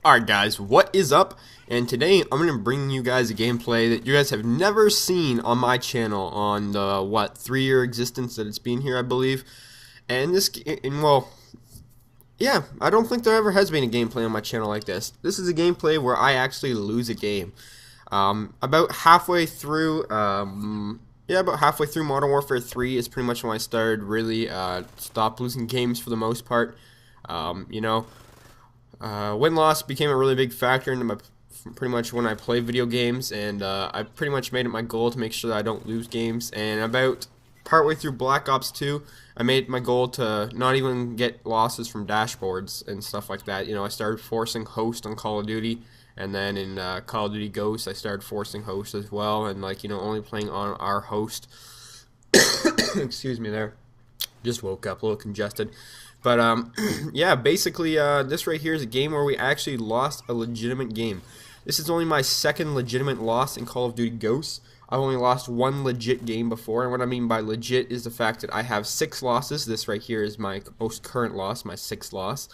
Alright guys, what is up? And today I'm going to bring you guys a gameplay that you guys have never seen on my channel on the, 3-year existence that it's been here, I believe. And yeah, I don't think there ever has been a gameplay on my channel like this. This is a gameplay where I actually lose a game. About halfway through, about halfway through Modern Warfare 3 is pretty much when I started really stop losing games for the most part. Win-loss became a really big factor into pretty much when I play video games, and I pretty much made it my goal to make sure that I don't lose games. And about partway through Black Ops 2, I made it my goal to not even get losses from dashboards and stuff like that. I started forcing host on Call of Duty, and then in Call of Duty Ghosts, I started forcing host as well, and only playing on our host. Excuse me there. Just woke up a little congested. But yeah, basically this right here is a game where we actually lost a legitimate game. This is only my second legitimate loss in Call of Duty Ghosts. I've only lost one legit game before, and what I mean by legit is the fact that I have 6 losses. This right here is my most current loss, my 6th loss.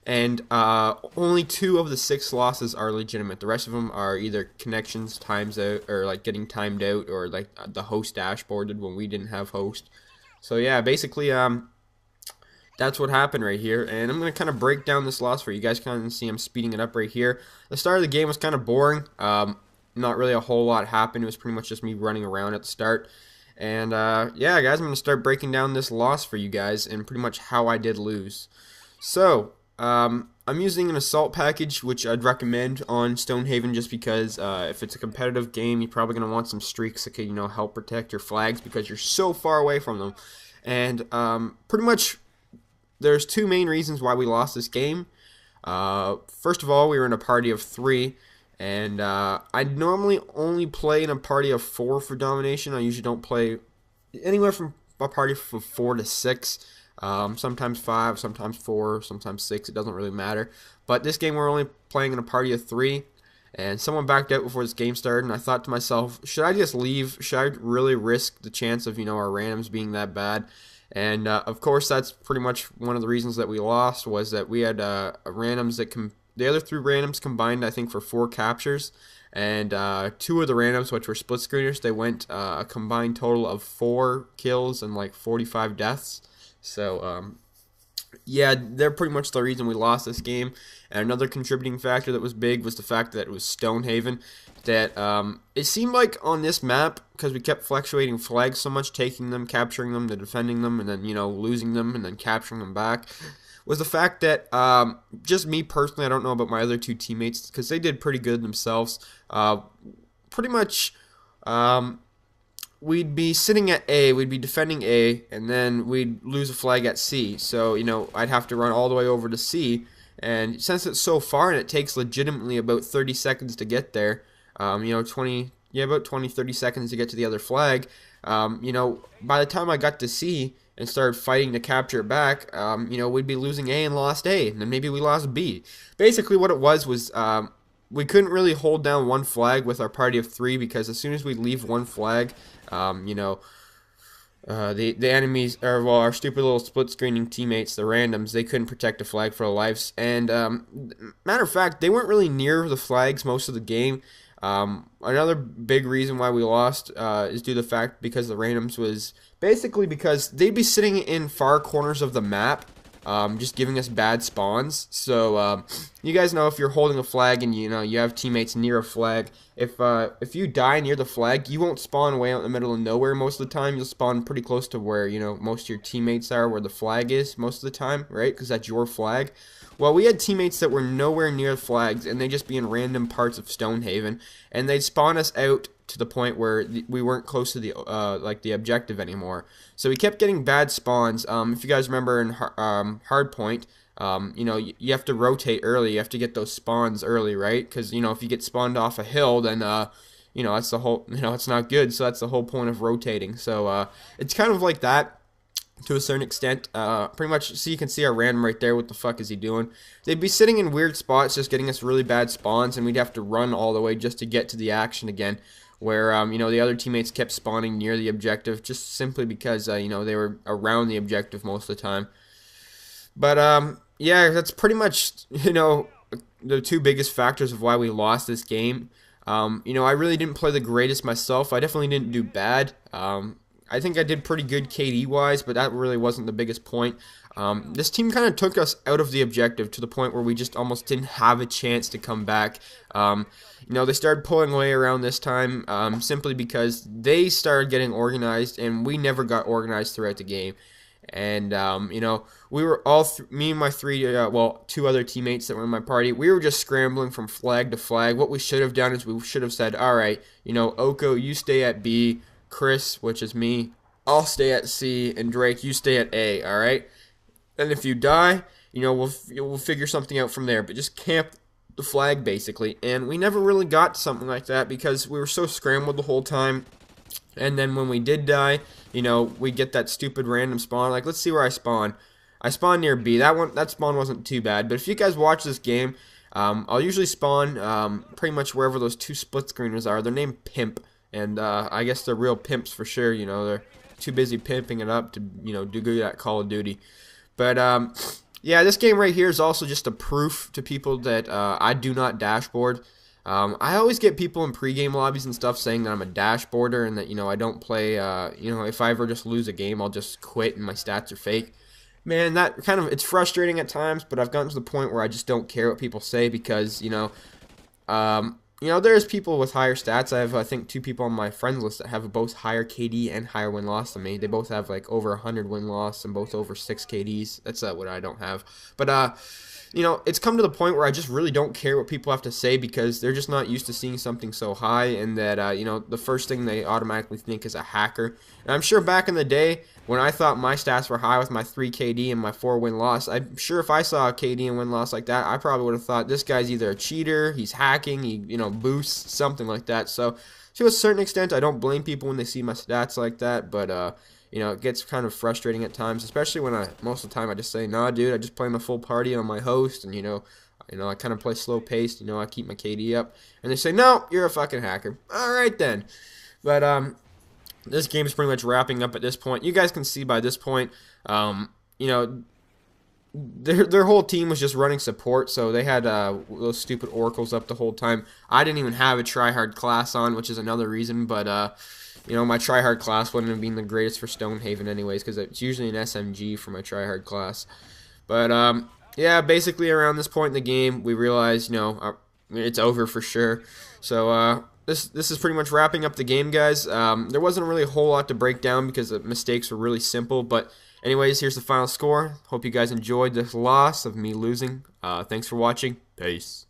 And only 2 of the 6 losses are legitimate. The rest of them are either connections times out, or getting timed out, or the host dashboarded when we didn't have host. So yeah, basically that's what happened right here, and I'm going to kind of break down this loss for you. You guys kind of see I'm speeding it up right here. The start of the game was kind of boring. Not really a whole lot happened. It was pretty much just me running around at the start. And yeah, guys, I'm going to start breaking down this loss for you guys and pretty much how I did lose. So, I'm using an assault package, which I'd recommend on Stonehaven just because if it's a competitive game, you're probably going to want some streaks that can, help protect your flags because you're so far away from them. And pretty much there's 2 main reasons why we lost this game. First of all, we were in a party of 3, and I normally only play in a party of 4 for domination. I usually don't play anywhere from a party from 4 to 6. Sometimes 5, sometimes 4, sometimes 6. It doesn't really matter. But this game we're only playing in a party of 3, and someone backed out before this game started, and I thought to myself, should I just leave? Should I really risk the chance of our randoms being that bad? And of course, that's pretty much one of the reasons that we lost, was that we had randoms that the other 3 randoms combined, I think, for 4 captures, and 2 of the randoms, which were split screeners, they went a combined total of 4 kills and 45 deaths. So yeah, they're pretty much the reason we lost this game. And another contributing factor that was big was the fact that it was Stonehaven. That it seemed like on this map, because we kept fluctuating flags so much, taking them, capturing them, then defending them, and then losing them, and then capturing them back, was the fact that just me personally, I don't know about my other 2 teammates, because they did pretty good themselves. Pretty much, we'd be sitting at A, we'd be defending A, and then we'd lose a flag at C. So, I'd have to run all the way over to C, and since it's so far and it takes legitimately about 30 seconds to get there, about 20-30 seconds to get to the other flag, by the time I got to C and started fighting to capture it back, we'd be losing A and lost A, and then maybe we lost B. Basically what it was we couldn't really hold down one flag with our party of 3, because as soon as we leave one flag, the enemies, or well, our stupid little split screening teammates, the randoms, they couldn't protect a flag for their lives. And matter of fact, they weren't really near the flags most of the game. Another big reason why we lost is due to the fact because the randoms was basically because they'd be sitting in far corners of the map, just giving us bad spawns. So you guys know if you're holding a flag and you have teammates near a flag, if you die near the flag, you won't spawn way out in the middle of nowhere most of the time. You'll spawn pretty close to where most of your teammates are, where the flag is most of the time, right? Because that's your flag. Well, we had teammates that were nowhere near the flags, and they'd just be in random parts of Stonehaven, and they'd spawn us out to the point where we weren't close to the objective anymore. So we kept getting bad spawns. If you guys remember in Hardpoint, you have to rotate early. You have to get those spawns early, right? Because if you get spawned off a hill, then that's the whole it's not good. So that's the whole point of rotating. So it's kind of like that to a certain extent. Pretty much, so you can see our random right there. What the fuck is he doing? They'd be sitting in weird spots, just getting us really bad spawns, and we'd have to run all the way just to get to the action again. Where the other teammates kept spawning near the objective, just simply because they were around the objective most of the time. But yeah, that's pretty much the two biggest factors of why we lost this game. I really didn't play the greatest myself. I definitely didn't do bad. I think I did pretty good KD wise, but that really wasn't the biggest point. This team kind of took us out of the objective to the point where we just almost didn't have a chance to come back. They started pulling away around this time simply because they started getting organized, and we never got organized throughout the game. And, we were me and my two other teammates that were in my party, we were just scrambling from flag to flag. What we should have done is we should have said, all right, Oko, you stay at B, Chris, which is me, I'll stay at C, and Drake, you stay at A, all right? And if you die, we'll figure something out from there, but just camp the flag, basically. And we never really got to something like that because we were so scrambled the whole time. And then when we did die, we get that stupid random spawn. Like, let's see where I spawn. I spawned near B. That spawn wasn't too bad. But if you guys watch this game, I'll usually spawn pretty much wherever those two split screeners are. They're named Pimp, and I guess they're real pimps for sure. They're too busy pimping it up to do good at Call of Duty. But yeah, this game right here is also just a proof to people that I do not dashboard. I always get people in pregame lobbies and stuff saying that I'm a dashboarder and that, I don't play, if I ever just lose a game, I'll just quit and my stats are fake. Man, that it's frustrating at times, but I've gotten to the point where I just don't care what people say because, there's people with higher stats. I have, I think, 2 people on my friends list that have both higher KD and higher win-loss than me. They both have, like, over 100 win-loss and both over 6 KDs. That's what I don't have. But, it's come to the point where I just really don't care what people have to say because they're just not used to seeing something so high, and that, the first thing they automatically think is a hacker. And I'm sure back in the day when I thought my stats were high with my 3 KD and my 4 win-loss, I'm sure if I saw a KD and win-loss like that, I probably would have thought this guy's either a cheater, he's hacking, he, boosts, something like that. So, to a certain extent, I don't blame people when they see my stats like that, but, it gets kind of frustrating at times, especially when most of the time I just say, nah, dude, I just play my full party on my host, and, I kind of play slow paced, I keep my KD up, and they say, no, you're a fucking hacker. Alright then. But, this game is pretty much wrapping up at this point. You guys can see by this point, their whole team was just running support, so they had those stupid oracles up the whole time. I didn't even have a tryhard class on, which is another reason, but, my tryhard class wouldn't have been the greatest for Stonehaven anyways, because it's usually an SMG for my tryhard class. But, yeah, basically around this point in the game, we realized, it's over for sure. So, this is pretty much wrapping up the game, guys. There wasn't really a whole lot to break down because the mistakes were really simple, but anyways, here's the final score. Hope you guys enjoyed this loss of me losing. Thanks for watching. Peace.